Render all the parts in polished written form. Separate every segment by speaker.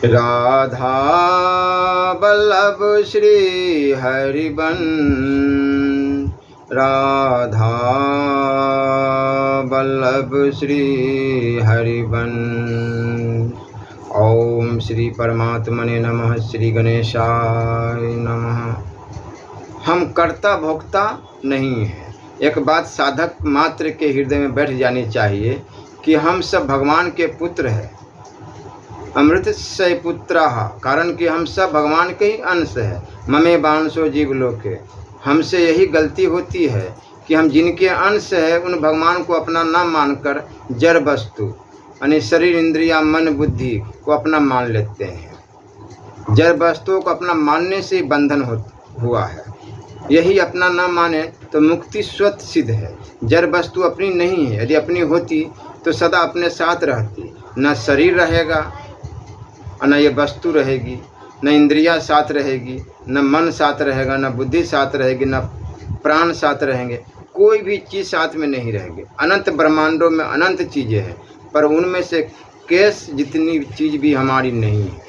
Speaker 1: राधा वल्लभ श्री हरिबंश, राधा वल्लभ श्री हरिबंश। ओम श्री परमात्मने नमः। श्री गणेशाय नमः। हम कर्ता भोक्ता नहीं हैं। एक बात साधक मात्र के हृदय में बैठ जानी चाहिए कि हम सब भगवान के पुत्र हैं, अमृतस्य पुत्राः, कारण कि हम सब भगवान के ही अंश हैं। ममे बांशो जीवलोके। हमसे यही गलती होती है कि हम जिनके अंश है उन भगवान को अपना न मानकर जड़ वस्तु यानी शरीर, इंद्रिया, मन, बुद्धि को अपना मान लेते हैं। जड़ वस्तुओं को अपना मानने से ही बंधन हुआ है। यही अपना न माने तो मुक्ति स्वतः सिद्ध है। जड़ वस्तु अपनी नहीं है। यदि अपनी होती तो सदा अपने साथ रहती। न शरीर रहेगा, न ये वस्तु रहेगी, न इंद्रिया साथ रहेगी, न मन साथ रहेगा, न बुद्धि साथ रहेगी, न प्राण साथ रहेंगे। कोई भी चीज़ साथ में नहीं रहेगी। अनंत ब्रह्मांडों में अनंत चीज़ें हैं, पर उनमें से केस जितनी चीज़ भी हमारी नहीं है।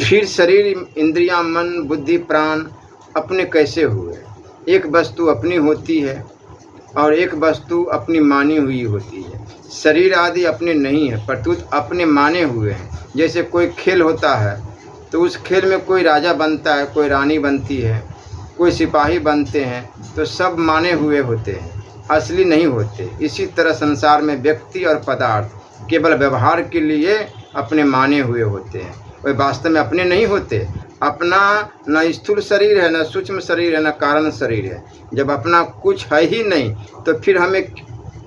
Speaker 1: फिर शरीर, इंद्रिया, मन, बुद्धि, प्राण अपने कैसे हुए? एक वस्तु अपनी होती है और एक वस्तु अपनी मानी हुई होती है। शरीर आदि अपने नहीं है, परंतु अपने माने हुए हैं। जैसे कोई खेल होता है तो उस खेल में कोई राजा बनता है, कोई रानी बनती है, कोई सिपाही बनते हैं, तो सब माने हुए होते हैं, असली नहीं होते। इसी तरह संसार में व्यक्ति और पदार्थ केवल व्यवहार के लिए अपने माने हुए होते हैं, वे वास्तव में अपने नहीं होते। अपना न स्थूल शरीर है, न सूक्ष्म शरीर है, न कारण शरीर है। जब अपना कुछ है ही नहीं तो फिर हमें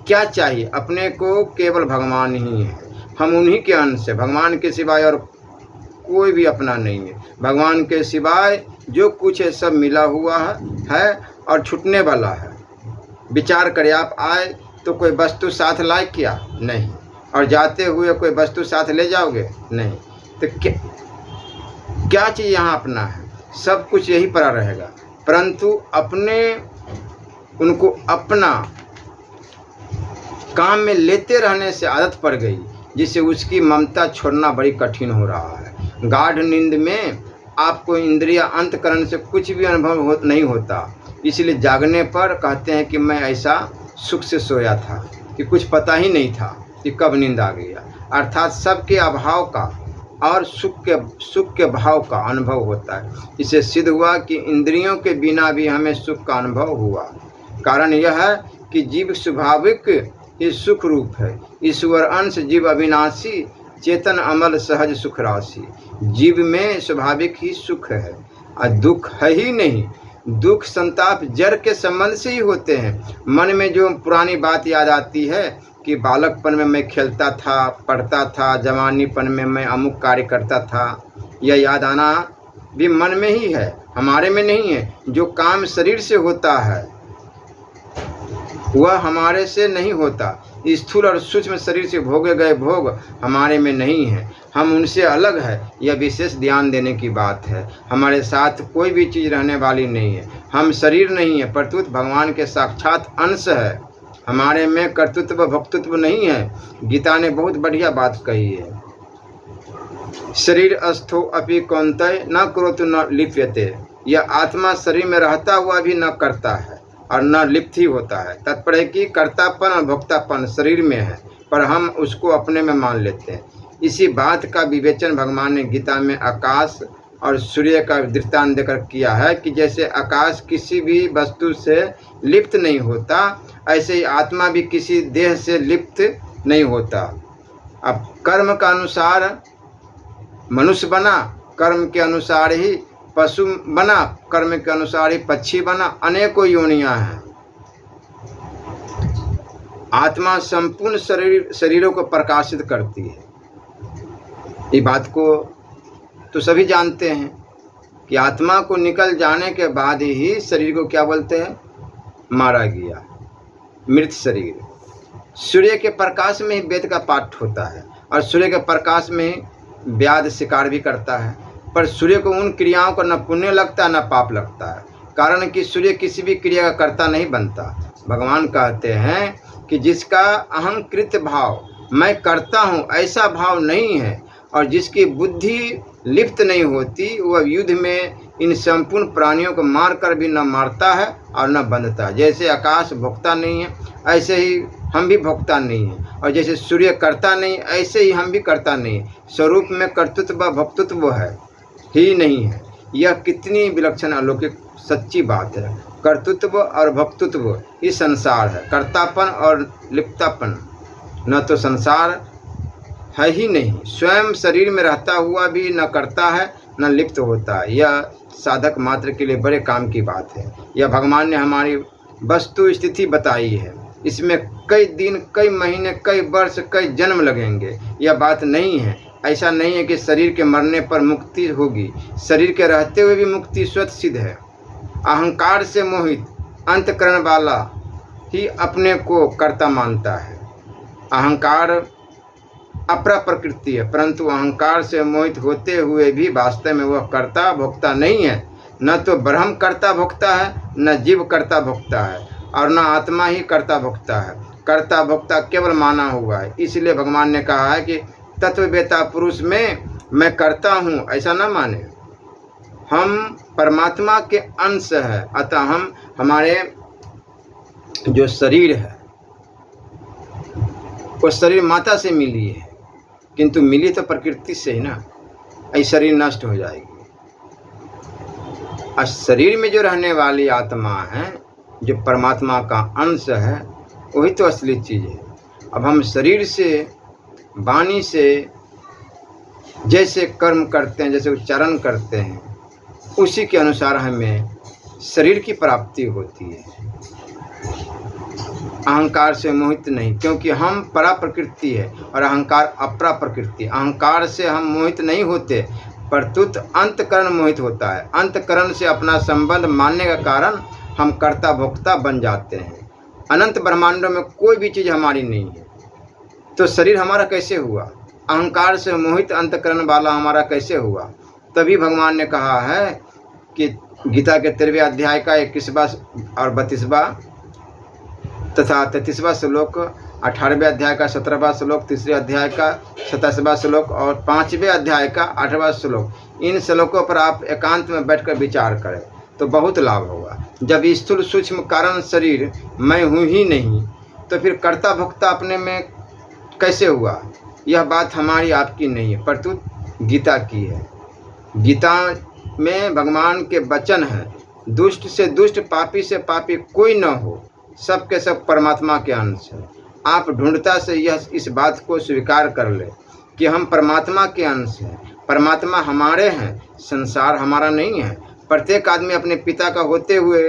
Speaker 1: क्या चाहिए? अपने को केवल भगवान ही है। हम उन्हीं के अंश हैं। भगवान के सिवाय और कोई भी अपना नहीं है। भगवान के सिवाय जो कुछ है सब मिला हुआ है और छूटने वाला है। विचार करें, आप आए तो कोई वस्तु साथ लाए क्या? नहीं। और जाते हुए कोई वस्तु साथ ले जाओगे? नहीं। तो क्या चीज़ यहाँ अपना है? सब कुछ यही पड़ा रहेगा, परंतु अपने उनको अपना काम में लेते रहने से आदत पड़ गई, जिससे उसकी ममता छोड़ना बड़ी कठिन हो रहा है। गाढ़ नींद में आपको इंद्रिया अंतकरण से कुछ भी अनुभव नहीं होता। इसलिए जागने पर कहते हैं कि मैं ऐसा सुख से सोया था कि कुछ पता ही नहीं था कि कब नींद आ गया। अर्थात सबके अभाव का और सुख के भाव का अनुभव होता है। इससे सिद्ध हुआ कि इंद्रियों के बिना भी हमें सुख का अनुभव हुआ। कारण यह है कि जीव स्वाभाविक ही सुख रूप है। ईश्वर अंश जीव अविनाशी, चेतन अमल सहज सुख राशि। जीव में स्वाभाविक ही सुख है और दुख है ही नहीं। दुख संताप जड़ के संबंध से ही होते हैं। मन में जो पुरानी बात याद आती है कि बालकपन में मैं खेलता था, पढ़ता था, जवानीपन में मैं अमुक कार्य करता था, यह याद आना भी मन में ही है, हमारे में नहीं है। जो काम शरीर से होता है वह हमारे से नहीं होता। स्थूल और सूक्ष्म शरीर से भोगे गए भोग हमारे में नहीं है, हम उनसे अलग है। यह विशेष ध्यान देने की बात है। हमारे साथ कोई भी चीज़ रहने वाली नहीं है। हम शरीर नहीं है, परंतु भगवान के साक्षात अंश है। हमारे में कर्तृत्व भक्तृत्व नहीं है। गीता ने बहुत बढ़िया बात कही है, शरीर अस्थो अपि कौन्तेय न करोतु न लिप्यते। यह आत्मा शरीर में रहता हुआ भी न करता है और न लिप्त ही होता है। तात्पर्य कि कर्तापन और भोक्तापन शरीर में है, पर हम उसको अपने में मान लेते हैं। इसी बात का विवेचन भगवान ने गीता में आकाश और सूर्य का दृष्टांत देकर किया है कि जैसे आकाश किसी भी वस्तु से लिप्त नहीं होता, ऐसे ही आत्मा भी किसी देह से लिप्त नहीं होता। अब कर्म का अनुसार मनुष्य बना, कर्म के अनुसार ही पशु बना, कर्म के अनुसार ही पक्षी बना, अनेकों योनियां हैं। आत्मा संपूर्ण शरीरों को प्रकाशित करती है। ये बात को तो सभी जानते हैं कि आत्मा को निकल जाने के बाद ही शरीर को क्या बोलते हैं? मारा गया, मृत शरीर। सूर्य के प्रकाश में ही वेद का पाठ होता है और सूर्य के प्रकाश में ही व्याध शिकार भी करता है, पर सूर्य को उन क्रियाओं को न पुण्य लगता न पाप लगता है। कारण कि सूर्य किसी भी क्रिया का कर्ता नहीं बनता। भगवान कहते हैं कि जिसका अहंकृत भाव, मैं करता हूँ, ऐसा भाव नहीं है, और जिसकी बुद्धि लिप्त नहीं होती वह युद्ध में इन संपूर्ण प्राणियों को मारकर भी न मारता है और न बंधता। जैसे आकाश भोगता नहीं है ऐसे ही हम भी भोगता नहीं है, और जैसे सूर्य करता नहीं ऐसे ही हम भी करता नहीं। स्वरूप में कर्तृत्व व भोक्तृत्व है ही नहीं है। यह कितनी विलक्षण अलौकिक सच्ची बात है। कर्तृत्व और भोक्तृत्व ही संसार है, कर्तापन और लिप्तापन न तो संसार है ही नहीं। स्वयं शरीर में रहता हुआ भी न करता है न लिप्त होता है। यह साधक मात्र के लिए बड़े काम की बात है। यह भगवान ने हमारी वस्तु स्थिति बताई है। इसमें कई दिन, कई महीने, कई वर्ष, कई जन्म लगेंगे। यह बात नहीं है। ऐसा नहीं है कि शरीर के मरने पर मुक्ति होगी। शरीर के रहते हुए भी मुक्ति स्वतः सिद्ध है। अहंकार से मोहित अंतःकरण वाला ही अपने को कर्ता मानता है। अहंकार अपरा प्रकृति है, परंतु अहंकार से मोहित होते हुए भी वास्तव में वह कर्ता भोक्ता नहीं है। न तो ब्रह्म कर्ता भोक्ता है, न जीव कर्ता भोक्ता है, और न आत्मा ही कर्ता भोक्ता है। कर्ता भोक्ता केवल माना हुआ है। इसलिए भगवान ने कहा है कि तत्ववेता पुरुष में मैं करता हूँ ऐसा न माने। हम परमात्मा के अंश है, अतः हम हमारे जो शरीर है वो शरीर माता से मिली है, किंतु मिली तो प्रकृति से ही ना। ऐ शरीर नष्ट हो जाएगी। और शरीर में जो रहने वाली आत्मा है, जो परमात्मा का अंश है, वही तो असली चीज़ है। अब हम शरीर से, वाणी से जैसे कर्म करते हैं, जैसे उच्चारण करते हैं, उसी के अनुसार हमें शरीर की प्राप्ति होती है। अहंकार से मोहित नहीं, क्योंकि हम परा प्रकृति है और अहंकार अपरा प्रकृति। अहंकार से हम मोहित नहीं होते, परतुत अंतकरण मोहित होता है। अंतकरण से अपना संबंध मानने का कारण हम कर्ता भोक्ता बन जाते हैं। अनंत ब्रह्मांडों में कोई भी चीज़ हमारी नहीं है, तो शरीर हमारा कैसे हुआ? अहंकार से मोहित अंतकरण वाला हमारा कैसे हुआ? तभी भगवान ने कहा है कि गीता के 13वें अध्याय का 21वां और 32वां तथा 33वां श्लोक, 18वें अध्याय का 17वां श्लोक, 3रे अध्याय का 27वां श्लोक और 5वें अध्याय का 8वां श्लोक, इन श्लोकों पर आप एकांत में बैठकर विचार करें तो बहुत लाभ होगा। जब स्थूल सूक्ष्म कारण शरीर मैं हूँ ही नहीं, तो फिर कर्ता भोक्ता अपने में कैसे हुआ? यह बात हमारी आपकी नहीं है, परंतु गीता की है। गीता में भगवान के वचन है, दुष्ट से दुष्ट, पापी से पापी कोई न हो, सब के सब परमात्मा के अंश है। आप ढूंढता से यह इस बात को स्वीकार कर ले कि हम परमात्मा के अंश हैं। परमात्मा हमारे हैं, संसार हमारा नहीं है। प्रत्येक आदमी अपने पिता का होते हुए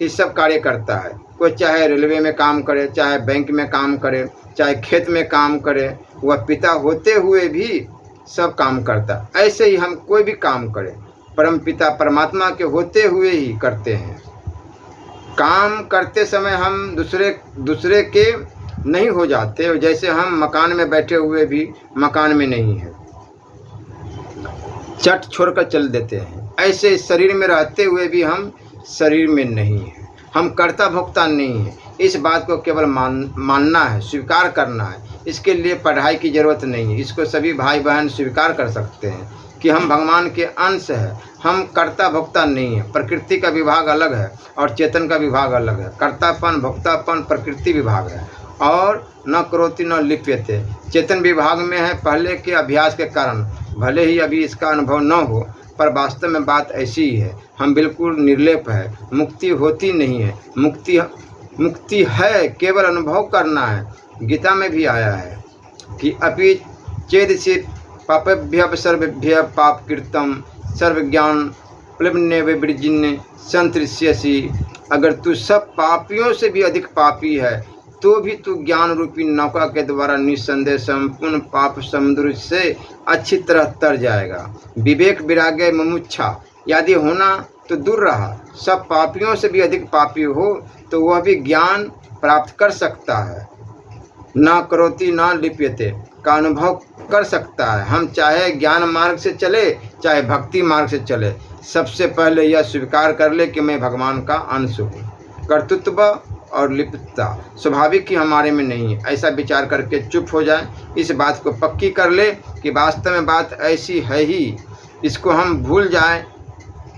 Speaker 1: ये सब कार्य करता है। कोई चाहे रेलवे में काम करे, चाहे बैंक में काम करे, चाहे खेत में काम करे, वह पिता होते हुए भी सब काम करता। ऐसे ही हम कोई भी काम करें, परम पिता परमात्मा के होते हुए ही करते हैं। काम करते समय हम दूसरे के नहीं हो जाते। जैसे हम मकान में बैठे हुए भी मकान में नहीं हैं, चट छोड़कर चल देते हैं। ऐसे शरीर में रहते हुए भी हम शरीर में नहीं हैं। हम कर्ता भोक्ता नहीं हैं। इस बात को केवल मानना है, स्वीकार करना है। इसके लिए पढ़ाई की ज़रूरत नहीं है। इसको सभी भाई बहन स्वीकार कर सकते हैं कि हम भगवान के अंश हैं। हम कर्ता भोक्ता नहीं है। प्रकृति का विभाग अलग है और चेतन का विभाग अलग है। कर्तापन भोक्तापन प्रकृति विभाग है, और न करोति न लिप्यते चेतन विभाग में है। पहले के अभ्यास के कारण भले ही अभी इसका अनुभव न हो, पर वास्तव में बात ऐसी ही है। हम बिल्कुल निर्लेप है। मुक्ति होती नहीं है। मुक्ति है, केवल अनुभव करना है। गीता में भी आया है कि अपि चेदसि पापेभ्यः सर्वेभ्यः पापकृतं सर्वज्ञान प्लवने विवृजिन्ने संतृष्यसि। अगर तू सब पापियों से भी अधिक पापी है, तो भी तू ज्ञान रूपी नौका के द्वारा निस्संदेह संपूर्ण पाप समुद्र से अच्छी तरह तर जाएगा। विवेक विराग्य मुमुक्षा यदि होना तो दूर रहा। सब पापियों से भी अधिक पापी हो तो वह भी ज्ञान प्राप्त कर सकता है। न करोति न लिप्यते का अनुभव कर सकता है। हम चाहे ज्ञान मार्ग से चले, चाहे भक्ति मार्ग से चले, सबसे पहले यह स्वीकार कर ले कि मैं भगवान का अंश हूँ। कर्तृत्व और लिप्तता स्वाभाविक ही हमारे में नहीं है, ऐसा विचार करके चुप हो जाए। इस बात को पक्की कर ले कि वास्तव में बात ऐसी है ही, इसको हम भूल जाएं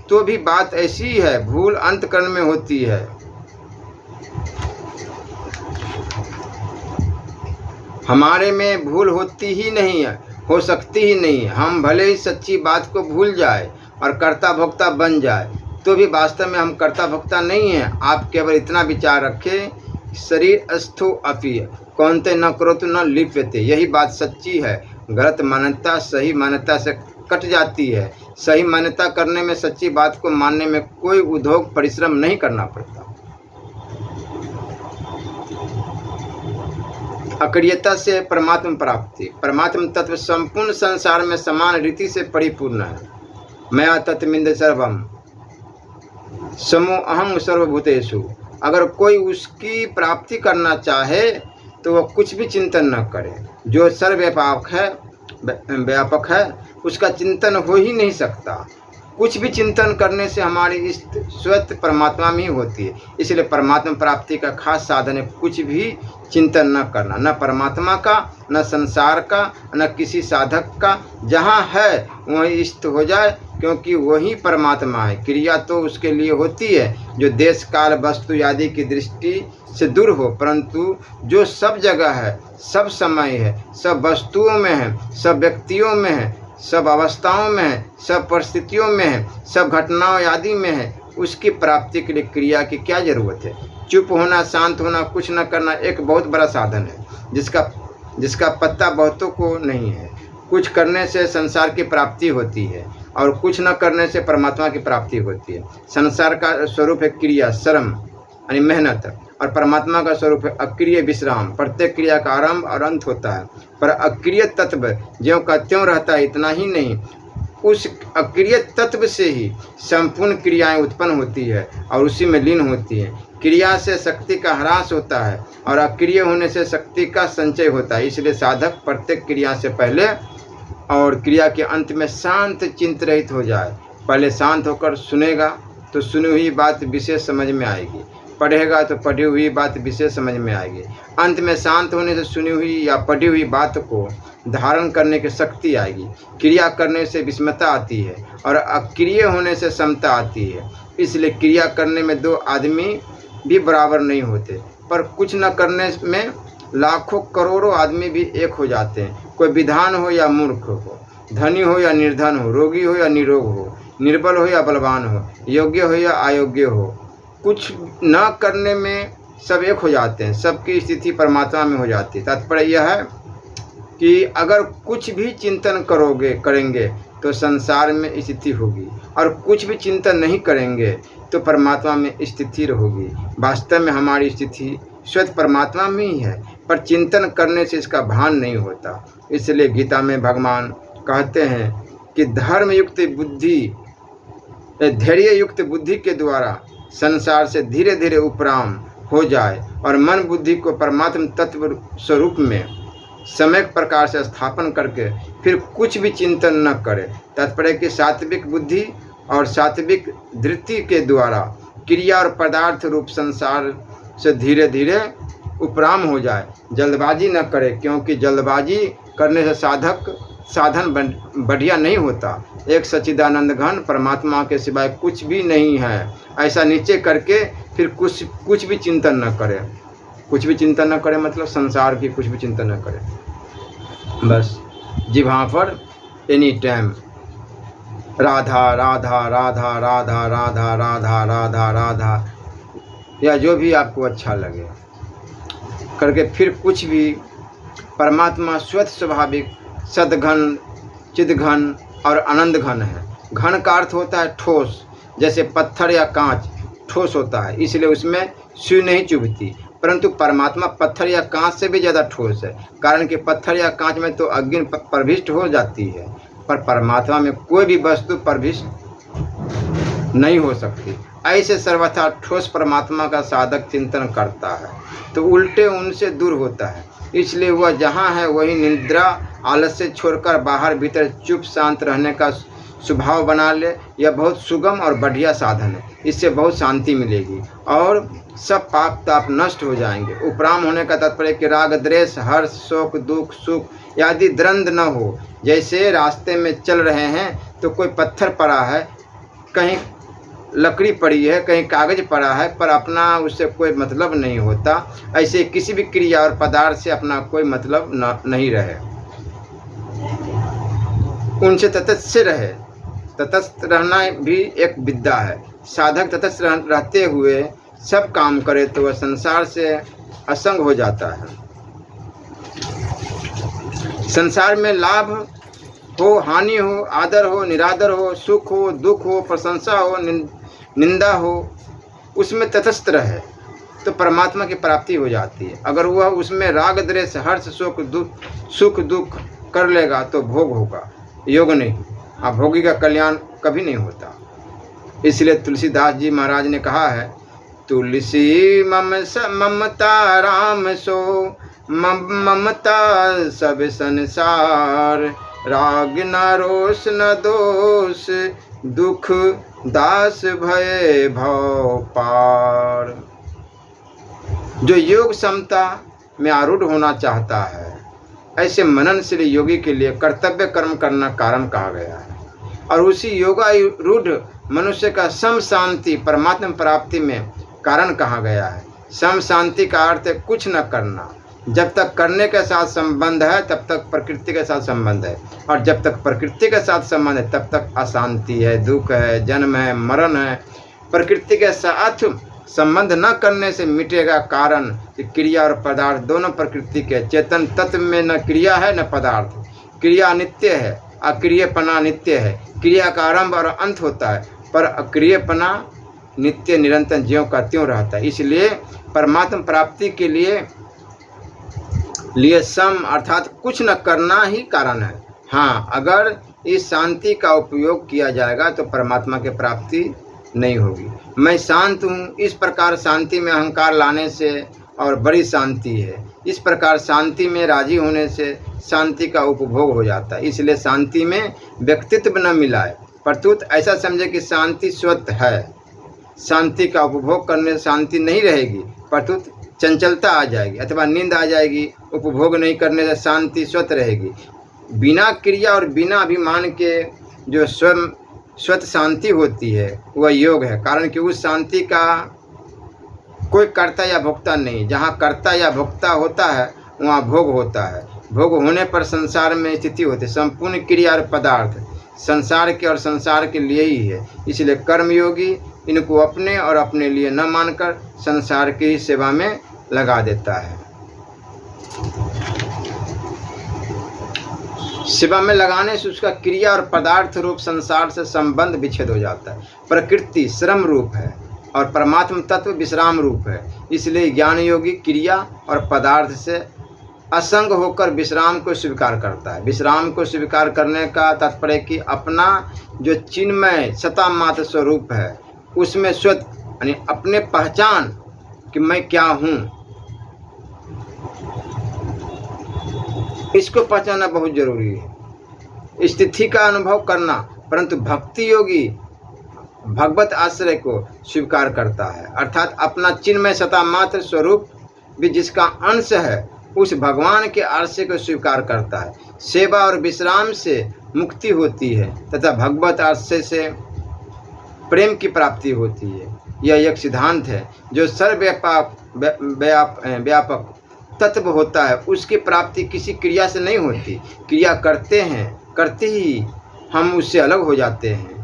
Speaker 1: तो भी बात ऐसी ही है। भूल अंतकरण में होती है, हमारे में भूल होती ही नहीं है, हो सकती ही नहीं। हम भले ही सच्ची बात को भूल जाए और कर्ता भोक्ता बन जाए तो भी वास्तव में हम कर्ता भोक्ता नहीं हैं। आप केवल इतना विचार रखें, शरीर अस्थो अपि कौनते न करो तो न लिप्यते। यही बात सच्ची है। गलत मान्यता सही मान्यता से कट जाती है। सही मान्यता करने में, सच्ची बात को मानने में कोई उद्योग परिश्रम नहीं करना पड़ता। अक्रियता से परमात्मा प्राप्ति। परमात्मा तत्व संपूर्ण संसार में समान रीति से परिपूर्ण है। मया तत्मिंद सर्वम समो अहं सर्वभूतेषु। अगर कोई उसकी प्राप्ति करना चाहे तो वह कुछ भी चिंतन न करे। जो सर्वव्यापक है उसका चिंतन हो ही नहीं सकता। कुछ भी चिंतन करने से हमारी स्वतः परमात्मा में ही होती है। इसलिए परमात्मा प्राप्ति का खास साधन है कुछ भी चिंतन न करना, न परमात्मा का, न संसार का, न किसी साधक का। जहाँ है वहीं स्थित हो जाए, क्योंकि वही परमात्मा है। क्रिया तो उसके लिए होती है जो देश काल वस्तु आदि की दृष्टि से दूर हो, परंतु जो सब जगह है, सब समय है, सब वस्तुओं में है, सब व्यक्तियों में है, सब अवस्थाओं में है, सब परिस्थितियों में है, सब घटनाओं आदि में है, उसकी प्राप्ति के लिए क्रिया की क्या जरूरत है। चुप होना, शांत होना, कुछ न करना एक बहुत बड़ा साधन है जिसका पत्ता बहुतों को नहीं है। कुछ करने से संसार की प्राप्ति होती है और कुछ न करने से परमात्मा की प्राप्ति होती है। संसार का स्वरूप है क्रिया, श्रम यानी मेहनत, और परमात्मा का स्वरूप है अक्रिय विश्राम। प्रत्येक क्रिया का आरंभ और अंत होता है, पर अक्रिय तत्व ज्यों का त्यों रहता है। इतना ही नहीं, उस अक्रिय तत्व से ही संपूर्ण क्रियाएं उत्पन्न होती है और उसी में लीन होती हैं। क्रिया से शक्ति का ह्रास होता है और अक्रिय होने से शक्ति का संचय होता है। इसलिए साधक प्रत्येक क्रिया से पहले और क्रिया के अंत में शांत चिंत रहित हो जाए। पहले शांत होकर सुनेगा तो सुनी हुई बात विशेष समझ में आएगी, पढ़ेगा तो पढ़ी हुई बात विशेष समझ में आएगी। अंत में शांत होने से सुनी हुई या पढ़ी हुई बात को धारण करने की शक्ति आएगी। क्रिया करने से विषमता आती है और अक्रिय होने से समता आती है। इसलिए क्रिया करने में दो आदमी भी बराबर नहीं होते, पर कुछ न करने में लाखों करोड़ों आदमी भी एक हो जाते हैं। कोई विद्वान हो या मूर्ख हो, धनी हो या निर्धन हो, रोगी हो या निरोग हो, निर्बल हो या बलवान हो, योग्य हो या अयोग्य हो, कुछ न करने में सब एक हो जाते हैं। सबकी स्थिति परमात्मा में हो जाती है। तात्पर्य यह है कि अगर कुछ भी चिंतन करेंगे तो संसार में स्थिति होगी, और कुछ भी चिंतन नहीं करेंगे तो परमात्मा में स्थिति होगी। वास्तव में हमारी स्थिति स्वयं परमात्मा में ही है, पर चिंतन करने से इसका भान नहीं होता। इसलिए गीता में भगवान कहते हैं कि धर्म युक्त बुद्धि, धैर्य युक्त बुद्धि के द्वारा संसार से धीरे धीरे उपराम हो जाए और मन बुद्धि को परमात्मा तत्व स्वरूप में सम्यक प्रकार से स्थापन करके फिर कुछ भी चिंतन न करे। तात्पर्य कि सात्विक बुद्धि और सात्विक धृति के द्वारा क्रिया और पदार्थ रूप संसार से धीरे धीरे उपराम हो जाए। जल्दबाजी न करे, क्योंकि जल्दबाजी करने से साधन बढ़िया नहीं होता। एक सच्चिदानंद घन परमात्मा के सिवाय कुछ भी नहीं है, ऐसा निश्चय करके फिर कुछ भी चिंतन न करे। कुछ भी चिंतन न करे मतलब संसार की कुछ भी चिंतन न करे। बस जिह्वा पर एनी टाइम राधा राधा राधा राधा राधा राधा राधा राधा, या जो भी आपको अच्छा लगे करके फिर कुछ भी। परमात्मा स्वतः स्वाभाविक सदघन, चिदघन और आनंद घन है। घन का अर्थ होता है ठोस, जैसे पत्थर या कांच ठोस होता है, इसलिए उसमें सुई नहीं चुभती। परंतु परमात्मा पत्थर या कांच से भी ज़्यादा ठोस है, कारण कि पत्थर या कांच में तो अग्नि प्रविष्ट हो जाती है, पर परमात्मा में कोई भी वस्तु प्रविष्ट नहीं हो सकती। ऐसे सर्वथा ठोस परमात्मा का साधक चिंतन करता है तो उल्टे उनसे दूर होता है। इसलिए वह जहाँ है वही निद्रा आलस्य छोड़कर बाहर भीतर चुप शांत रहने का स्वभाव बना ले, यह बहुत सुगम और बढ़िया साधन है। इससे बहुत शांति मिलेगी और सब पाप ताप नष्ट हो जाएंगे। उपराम होने का तात्पर्य कि राग द्वेष हर्ष शोक दुख सुख आदि द्वंद न हो। जैसे रास्ते में चल रहे हैं तो कोई पत्थर पड़ा है, कहीं लकड़ी पड़ी है, कहीं कागज पड़ा है, पर अपना उससे कोई मतलब नहीं होता। ऐसे किसी भी क्रिया और पदार्थ से अपना कोई मतलब नहीं रहे, उनसे तटस्थ रहे। तटस्थ रहना भी एक विद्या है। साधक तटस्थ रहते हुए सब काम करे तो वह संसार से असंग हो जाता है। संसार में लाभ हो हानि हो, आदर हो निरादर हो, सुख हो दुख हो, प्रशंसा हो निंदा हो, उसमें तटस्थ रहे तो परमात्मा की प्राप्ति हो जाती है। अगर वह उसमें राग द्वेष हर्ष शोक दुख सुख दुख कर लेगा तो भोग होगा, योग नहीं। भोगी का कल्याण कभी नहीं होता। इसलिए तुलसीदास जी महाराज ने कहा है, तुलसी ममता राम सो ममता सब संसार, राग न रोष न दोष, दुख दास भय भव पार। जो योग समता में आरूढ़ होना चाहता है, ऐसे मननशील योगी के लिए कर्तव्य कर्म करना कारण कहा गया है। और उसी योगारूढ़ मनुष्य का सम शांति परमात्मा प्राप्ति में कारण कहा गया है। सम शांति का अर्थ है कुछ न करना। जब तक करने के साथ संबंध है तब तक प्रकृति के साथ संबंध है, और जब तक प्रकृति के साथ संबंध है तब तक अशांति है, दुख है, जन्म है, मरण है। प्रकृति के साथ संबंध न करने से मिटेगा कारण कि क्रिया और पदार्थ दोनों प्रकृति के। चेतन तत्व में न क्रिया है न पदार्थ। क्रिया नित्य है, अक्रियपना नित्य है। क्रिया का आरंभ और अंत होता है, पर अक्रियपना नित्य निरंतर ज्यों का त्यों रहता है। इसलिए परमात्मा प्राप्ति के लिए सम अर्थात कुछ न करना ही कारण है। हाँ, अगर इस शांति का उपयोग किया जाएगा तो परमात्मा की प्राप्ति नहीं होगी। मैं शांत हूँ, इस प्रकार शांति में अहंकार लाने से और बड़ी शांति है। इस प्रकार शांति में राजी होने से शांति का उपभोग हो जाता है। इसलिए शांति में व्यक्तित्व न मिलाए, परतुत ऐसा समझे कि शांति स्वतः है। शांति का उपभोग करने से शांति नहीं रहेगी, परतुत चंचलता आ जाएगी अथवा नींद आ जाएगी। उपभोग नहीं करने से शांति स्वतः रहेगी। बिना क्रिया और बिना अभिमान के जो स्वतः शांति होती है वह योग है। कारण कि उस शांति का कोई कर्ता या भोक्ता नहीं। जहाँ कर्ता या भोक्ता होता है वहाँ भोग होता है। भोग होने पर संसार में स्थिति होती है। संपूर्ण क्रिया और पदार्थ संसार के और संसार के लिए ही है। इसलिए कर्मयोगी इनको अपने और अपने लिए न मानकर संसार की सेवा में लगा देता है। सेवा में लगाने से उसका क्रिया और पदार्थ रूप संसार से संबंध विच्छेद हो जाता है। प्रकृति श्रम रूप है और परमात्मा तत्व विश्राम रूप है। इसलिए ज्ञान योगी क्रिया और पदार्थ से असंग होकर विश्राम को स्वीकार करता है। विश्राम को स्वीकार करने का तात्पर्य कि अपना जो चिन्मय सता मात्र स्वरूप है उसमें स्वतः यानी अपने पहचान कि मैं क्या हूँ, इसको पहचानना बहुत जरूरी है। स्थिति का अनुभव करना, परंतु भक्ति योगी भगवत आश्रय को स्वीकार करता है। अर्थात अपना चिन्मय सता मात्र स्वरूप भी जिसका अंश है उस भगवान के आश्रय को स्वीकार करता है। सेवा और विश्राम से मुक्ति होती है तथा भगवत आश्रय से प्रेम की प्राप्ति होती है। यह एक सिद्धांत है। जो सर्वव्यापक तत्व होता है उसकी प्राप्ति किसी क्रिया से नहीं होती। क्रिया करते ही हम उससे अलग हो जाते हैं।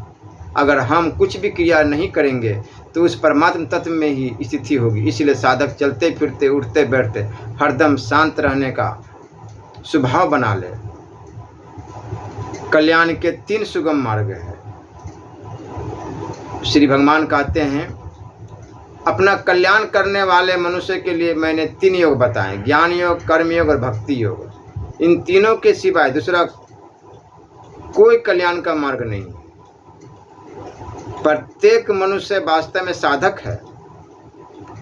Speaker 1: अगर हम कुछ भी क्रिया नहीं करेंगे तो उस परमात्मा तत्व में ही स्थिति होगी। इसलिए साधक चलते फिरते उठते बैठते हरदम शांत रहने का स्वभाव बना ले। कल्याण के 3 सुगम मार्ग हैं। श्री भगवान कहते हैं, अपना कल्याण करने वाले मनुष्य के लिए मैंने 3 योग बताए, ज्ञान योग, कर्म योग और भक्ति योग। इन तीनों के सिवाय दूसरा कोई कल्याण का मार्ग नहीं। प्रत्येक मनुष्य वास्तव में साधक है।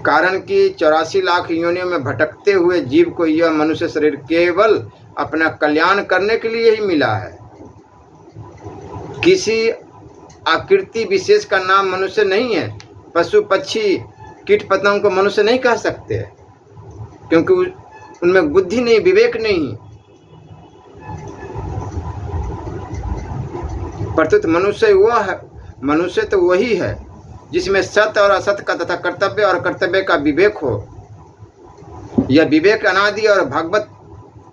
Speaker 1: कारण कि 84 लाख योनियों में भटकते हुए जीव को यह मनुष्य शरीर केवल अपना कल्याण करने के लिए ही मिला है। किसी आकृति विशेष का नाम मनुष्य नहीं है। पशु पक्षी कीट पतंग को मनुष्य नहीं कह सकते, क्योंकि उनमें बुद्धि नहीं, विवेक नहीं। प्रत्युत मनुष्य तो वही है जिसमें सत्य और असत्य का तथा कर्तव्य और कर्तव्य का विवेक हो। यह विवेक अनादि और भगवत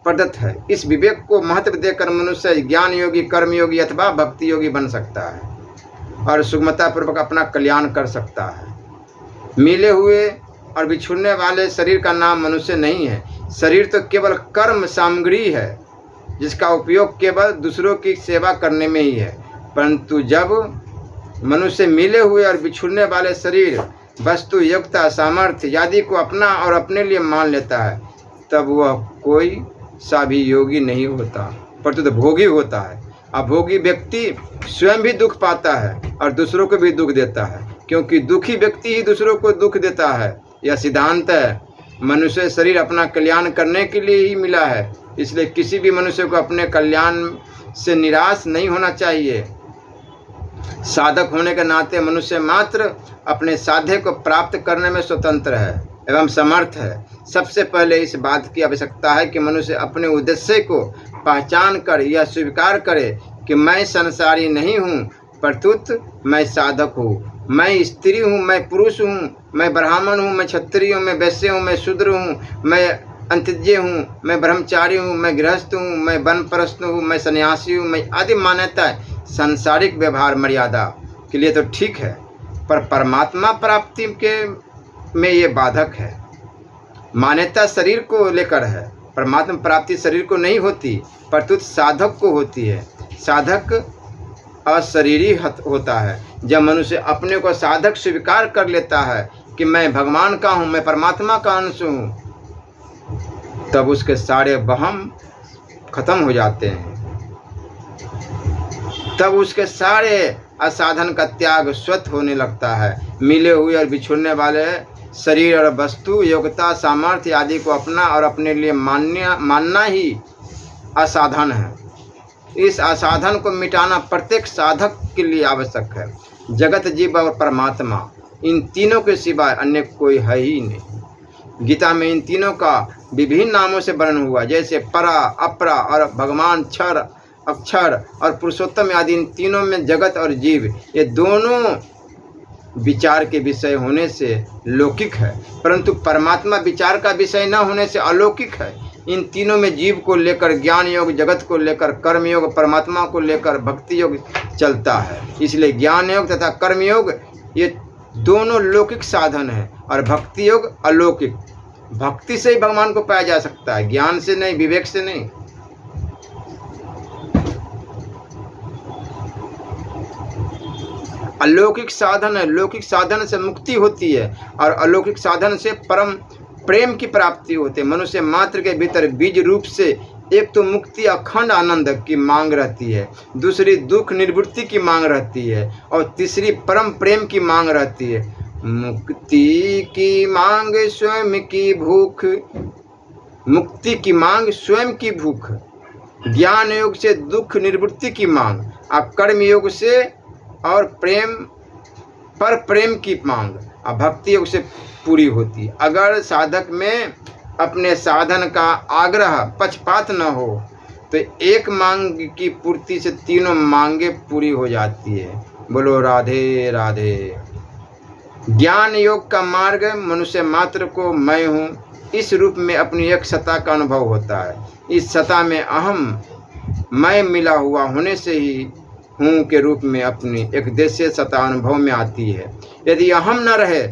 Speaker 1: प्रदत्त है। इस विवेक को महत्व देकर मनुष्य ज्ञान योगी, कर्म योगी अथवा भक्ति योगी बन सकता है और सुगमता पूर्वक अपना कल्याण कर सकता है। मिले हुए और बिछुड़ने वाले शरीर का नाम मनुष्य नहीं है। शरीर तो केवल कर्म सामग्री है जिसका उपयोग केवल दूसरों की सेवा करने में ही है। परंतु जब मनुष्य मिले हुए और बिछुड़ने वाले शरीर, वस्तु, योग्यता, सामर्थ्य आदि को अपना और अपने लिए मान लेता है, तब वह कोई सा भी योगी नहीं होता, परंतु भोगी होता है। अभोगी व्यक्ति स्वयं भी दुख पाता है और दूसरों को भी दुख देता है, क्योंकि दुखी व्यक्ति ही दूसरों को दुख देता है। यह सिद्धांत है। मनुष्य शरीर अपना कल्याण करने के लिए ही मिला है, इसलिए किसी भी मनुष्य को अपने कल्याण से निराश नहीं होना चाहिए। साधक होने के नाते मनुष्य मात्र अपने साध्य को प्राप्त करने में स्वतंत्र है एवं समर्थ है। सबसे पहले इस बात की आवश्यकता है कि मनुष्य अपने उद्देश्य को पहचान कर यह स्वीकार करे कि मैं संसारी नहीं हूँ, प्रत्युत मैं साधक हूँ। मैं स्त्री हूँ, मैं पुरुष हूँ, मैं ब्राह्मण हूँ, मैं क्षत्रिय हूँ, मैं वैश्य हूँ, मैं शूद्र हूँ, मैं अंत्यज्ञ हूँ, मैं ब्रह्मचारी हूँ, मैं गृहस्थ हूँ, मैं वनप्रस्थ हूँ, मैं सन्यासी हूँ, मैं आदि मान्यता सांसारिक व्यवहार मर्यादा के लिए तो ठीक है, पर परमात्मा प्राप्ति के में ये बाधक है। मान्यता शरीर को लेकर है, परमात्मा प्राप्ति शरीर को नहीं होती, प्रत्युत साधक को होती है। साधक अशरीरी होता है। जब मनुष्य अपने को साधक स्वीकार कर लेता है कि मैं भगवान का हूँ, मैं परमात्मा का अंश हूँ, तब उसके सारे वहम खत्म हो जाते हैं। तब उसके सारे असाधन का त्याग स्वतः होने लगता है। मिले हुए और बिछुड़ने वाले शरीर और वस्तु, योग्यता, सामर्थ्य आदि को अपना और अपने लिए मानना ही असाधन है। इस असाधन को मिटाना प्रत्येक साधक के लिए आवश्यक है। जगत, जीव और परमात्मा, इन तीनों के सिवाय अन्य कोई है ही नहीं। गीता में इन तीनों का विभिन्न नामों से वर्णन हुआ, जैसे परा, अपरा और भगवान, क्षर, अक्षर और पुरुषोत्तम आदि। इन तीनों में जगत और जीव ये दोनों विचार के विषय होने से लौकिक है, परंतु परमात्मा विचार का विषय न होने से अलौकिक है। इन तीनों में जीव को लेकर ज्ञान योग, जगत को लेकर कर्म योग, परमात्मा को लेकर भक्ति योग चलता है। इसलिए ज्ञान योग तथा कर्म योग ये दोनों लौकिक साधन है और भक्ति योग अलौकिक। भक्ति से ही भगवान को पाया जा सकता है, ज्ञान से नहीं, विवेक से नहीं। अलौकिक साधन है, लौकिक साधन से मुक्ति होती है और अलौकिक साधन से परम प्रेम की प्राप्ति होती है। मनुष्य मात्र के भीतर बीज रूप से एक तो मुक्ति, अखंड आनंद की मांग रहती है, दूसरी दुख निवृत्ति की मांग रहती है और तीसरी परम प्रेम की मांग रहती है। मुक्ति की मांग स्वयं की भूख, मुक्ति की मांग स्वयं की भूख, ज्ञान योग से दुख निवृत्ति की मांग और कर्म योग से और प्रेम की मांग और भक्ति योग से पूरी होती। अगर साधक में अपने साधन का आग्रह पक्षपात न हो तो एक मांग की पूर्ति से तीनों मांगे पूरी हो जाती है। बोलो राधे राधे। ज्ञान योग का मार्ग मनुष्य मात्र को मैं हूँ इस रूप में अपनी एक सत्ता का अनुभव होता है। इस सत्ता में अहम मैं मिला हुआ होने से ही हूँ के रूप में अपनी एक देशीय सत्ता अनुभव में आती है। यदि अहम न रहे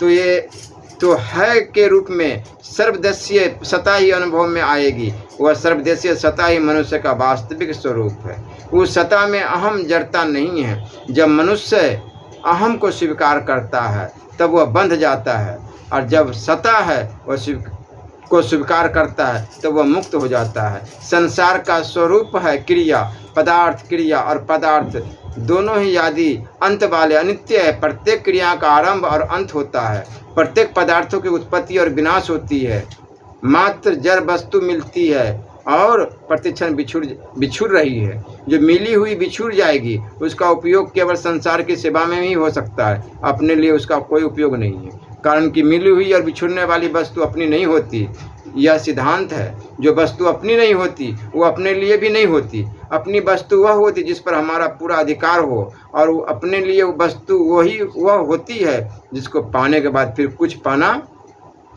Speaker 1: तो ये तो है के रूप में सर्वदेशीय सत्ता ही अनुभव में आएगी। वह सर्वदेशीय सत्ता ही मनुष्य का वास्तविक स्वरूप है। उस सत्ता में अहम जड़ता नहीं है। जब मनुष्य अहम को स्वीकार करता है तब वह बंध जाता है और जब सत्ता है वह को स्वीकार करता है तो वह मुक्त हो जाता है। संसार का स्वरूप है क्रिया, पदार्थ, क्रिया और पदार्थ दोनों ही आदि अंत वाले अनित्य है। प्रत्येक क्रिया का आरंभ और अंत होता है। प्रत्येक पदार्थों की उत्पत्ति और विनाश होती है। मात्र जड़ वस्तु मिलती है और प्रतिक्षण बिछुड़ रही है। जो मिली हुई बिछुड़ जाएगी, उसका उपयोग केवल संसार की सेवा में ही हो सकता है, अपने लिए उसका कोई उपयोग नहीं है। कारण कि मिली हुई और बिछुड़ने वाली वस्तु अपनी नहीं होती, यह सिद्धांत है। जो वस्तु अपनी नहीं होती वो अपने लिए भी नहीं होती। अपनी वस्तु वह होती जिस पर हमारा पूरा अधिकार हो, और अपने लिए वस्तु वह होती है जिसको पाने के बाद फिर कुछ पाना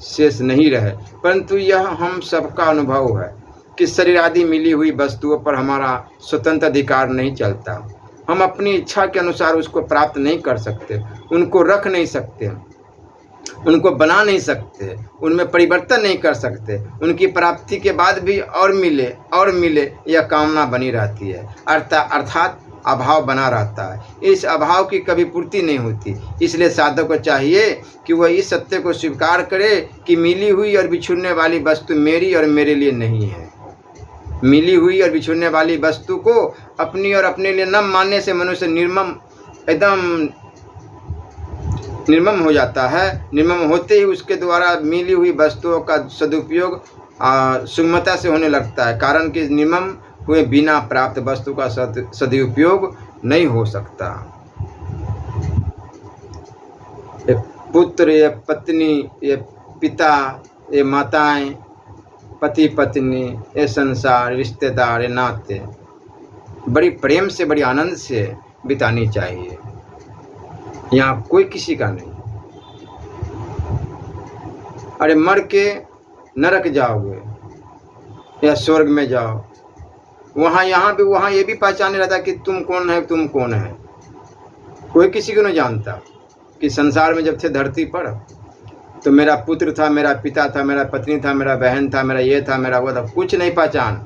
Speaker 1: शेष नहीं रहे। परंतु यह हम सबका अनुभव है कि शरीर आदि मिली हुई वस्तुओं पर हमारा स्वतंत्र अधिकार नहीं चलता। हम अपनी इच्छा के अनुसार उसको प्राप्त नहीं कर सकते, उनको रख नहीं सकते, उनको बना नहीं सकते, उनमें परिवर्तन नहीं कर सकते। उनकी प्राप्ति के बाद भी और मिले यह कामना बनी रहती है, अर्थात अभाव बना रहता है। इस अभाव की कभी पूर्ति नहीं होती। इसलिए साधक को चाहिए कि वह इस सत्य को स्वीकार करे कि मिली हुई और बिछुड़ने वाली वस्तु मेरी और मेरे लिए नहीं है। मिली हुई और बिछुड़ने वाली वस्तु को अपनी और अपने लिए न मानने से मनुष्य एकदम निर्मम हो जाता है। निर्मम होते ही उसके द्वारा मिली हुई वस्तुओं का सदुपयोग सुगमता से होने लगता है। कारण कि निर्मम हुए बिना प्राप्त वस्तु का सदुपयोग नहीं हो सकता। ये पुत्र, ये पत्नी, ये पिता, ये माताएं, पति पत्नी, ये संसार, रिश्तेदार, ये नाते बड़ी प्रेम से, बड़ी आनंद से बितानी चाहिए। यहाँ कोई किसी का नहीं। अरे मर के नरक जाओगे या स्वर्ग में जाओ, वहाँ ये भी पहचाने रहता कि तुम कौन है। कोई किसी को नहीं जानता कि संसार में जब थे धरती पर तो मेरा पुत्र था, मेरा पिता था, मेरा पत्नी था, मेरा बहन था, मेरा ये था, मेरा वो था, कुछ नहीं पहचान,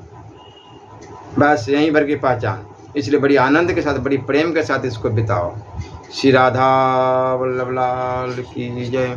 Speaker 1: बस यहीं भर की पहचान। इसलिए बड़ी आनंद के साथ, बड़ी प्रेम के साथ इसको बिताओ। श्री राधा वल्लभ लाल की जय।